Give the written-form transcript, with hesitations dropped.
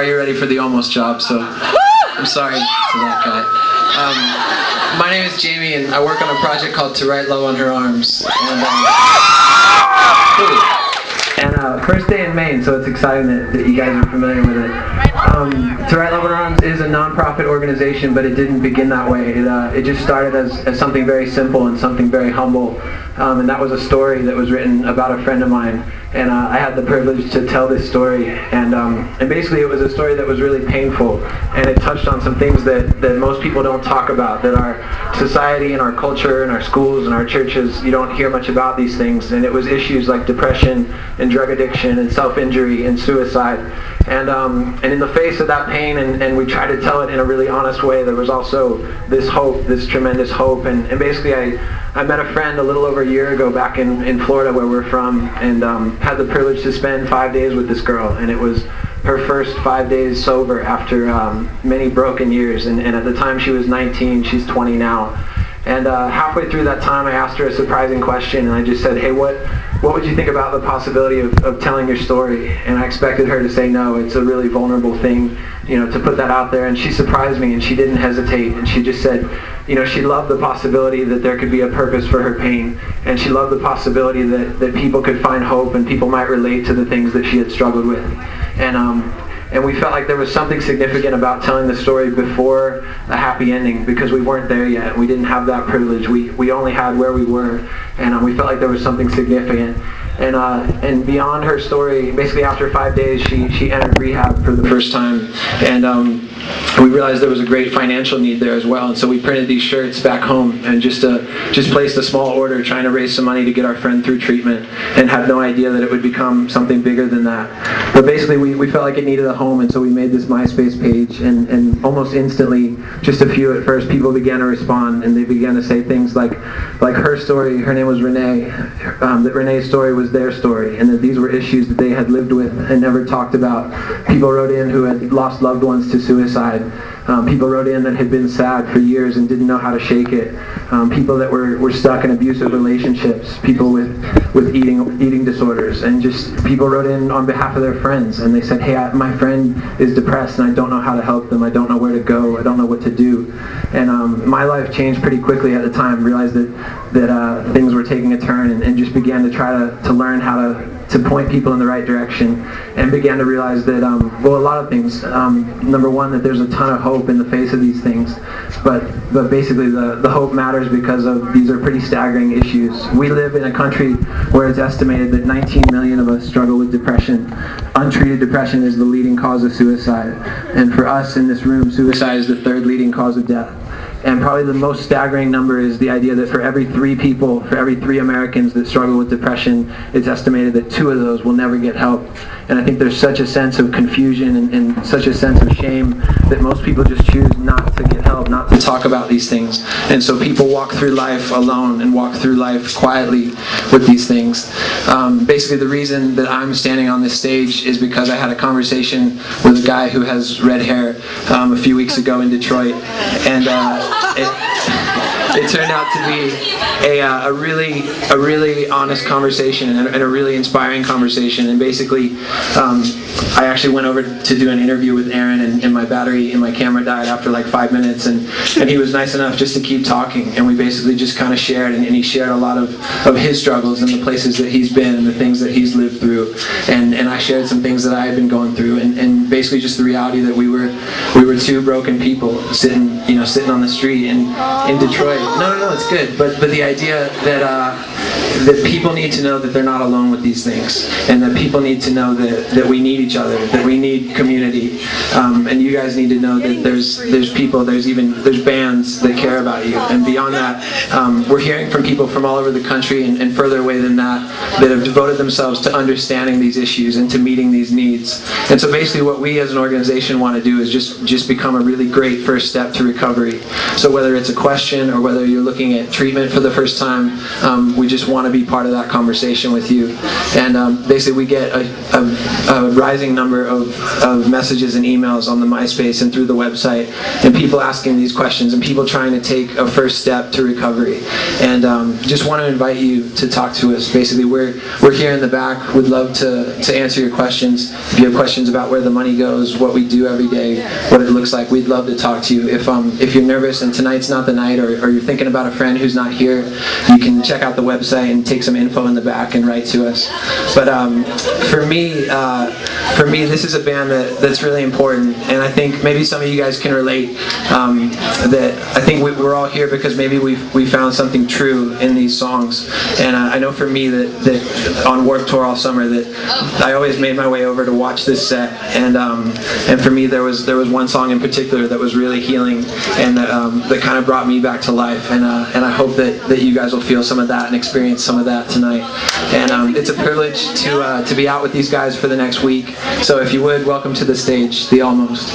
Are you ready for the almost job? So I'm sorry to that guy. My name is Jamie, and I work on a project called To Write Low on Her Arms. And first day in Maine, so it's exciting that you guys are familiar with it. To Write Low on Her Arms is a non-profit organization, but it didn't begin that way. It just started as something very simple and something very humble. And that was a story that was written about a friend of mine. And I had the privilege to tell this story. And basically it was a story that was really painful. And it touched on some things that most people don't talk about, that our society and our culture and our schools and our churches, you don't hear much about these things. And it was issues like depression and drug addiction and self-injury and suicide. And in the face of that pain, and we tried to tell it in a really honest way, there was also this hope, this tremendous hope. And basically I met a friend a little over a year ago back in Florida, where we're from, and had the privilege to spend 5 days with this girl. And it was her first 5 days sober after many broken years. And at the time she was 19, she's 20 now. And halfway through that time, I asked her a surprising question, and I just said, hey, what would you think about the possibility of telling your story? And I expected her to say no. It's a really vulnerable thing, to put that out there. And she surprised me, and she didn't hesitate. And she just said, she loved the possibility that there could be a purpose for her pain. And she loved the possibility that people could find hope and people might relate to the things that she had struggled with. And we felt like there was something significant about telling the story before a happy ending, because we weren't there yet. We didn't have that privilege. We only had where we were, and we felt like there was something significant. And beyond her story, basically after 5 days, she entered rehab for the first time, and we realized there was a great financial need there as well. And so we printed these shirts back home and just placed a small order, trying to raise some money to get our friend through treatment, and had no idea that it would become something bigger than that. But basically we felt like it needed a home, and so we made this MySpace page, and almost instantly, just a few at first, people began to respond, and they began to say things like her story. Her name was Renee, that Renee's story was their story, and that these were issues that they had lived with and never talked about. People wrote in who had lost loved ones to suicide. People wrote in that had been sad for years and didn't know how to shake it. People that were stuck in abusive relationships. People with eating disorders. And just people wrote in on behalf of their friends, and they said, hey, my friend is depressed and I don't know how to help them. I don't know where to go. I don't know what to do. And my life changed pretty quickly at the time. Realized that things were taking a turn, and just began to try to learn how to point people in the right direction, and began to realize that, a lot of things. Number one, that there's a ton of hope in the face of these things, but basically the hope matters because these are pretty staggering issues. We live in a country where it's estimated that 19 million of us struggle with depression. Untreated depression is the leading cause of suicide, and for us in this room, suicide is the third leading cause of death. And probably the most staggering number is the idea that for every 3 Americans that struggle with depression, it's estimated that 2 of those will never get help. And I think there's such a sense of confusion and such a sense of shame that most people just choose not to get help, not to talk about these things. And so people walk through life alone and walk through life quietly with these things. Basically the reason that I'm standing on this stage is because I had a conversation with a guy who has red hair a few weeks ago in Detroit. And it turned out to be a really honest conversation and a really inspiring conversation. And basically, I actually went over to do an interview with Aaron, and my battery in my camera died after like 5 minutes, and he was nice enough just to keep talking, and we basically just kind of shared, and he shared a lot of his struggles and the places that he's been and the things that he's lived through, and I shared some things that I had been going through, and basically just the reality that we were 2 broken people sitting on the street in Detroit. No, it's good. But the idea that people need to know that they're not alone with these things, and that people need to know that we need each other, that we need community, and you guys need to know that there's people, there's bands that care about you, and beyond that, we're hearing from people from all over the country and further away than that have devoted themselves to understanding these issues and to meeting these needs. And so basically what we as an organization want to do is just become a really great first step to recovery. So whether it's a question or whether whether you're looking at treatment for the first time. We just want to be part of that conversation with you. And basically we get a rising number of messages and emails on the MySpace and through the website, and people asking these questions and people trying to take a first step to recovery. And just want to invite you to talk to us. Basically we're here in the back. We'd love to answer your questions. If you have questions about where the money goes, what we do every day, what it looks like, we'd love to talk to you. If you're nervous and tonight's not the night, or you're thinking about a friend who's not here, you can check out the website and take some info in the back and write to us. But for me, this is a band that's really important, and I think maybe some of you guys can relate. That I think we're all here because maybe we found something true in these songs. And I know for me that on Warped Tour all summer that I always made my way over to watch this set, and for me there was one song in particular that was really healing, and that kind of brought me back to life. And I hope that you guys will feel some of that and experience some of that tonight. And it's a privilege to be out with these guys for the next week. So if you would, welcome to the stage, The Almost.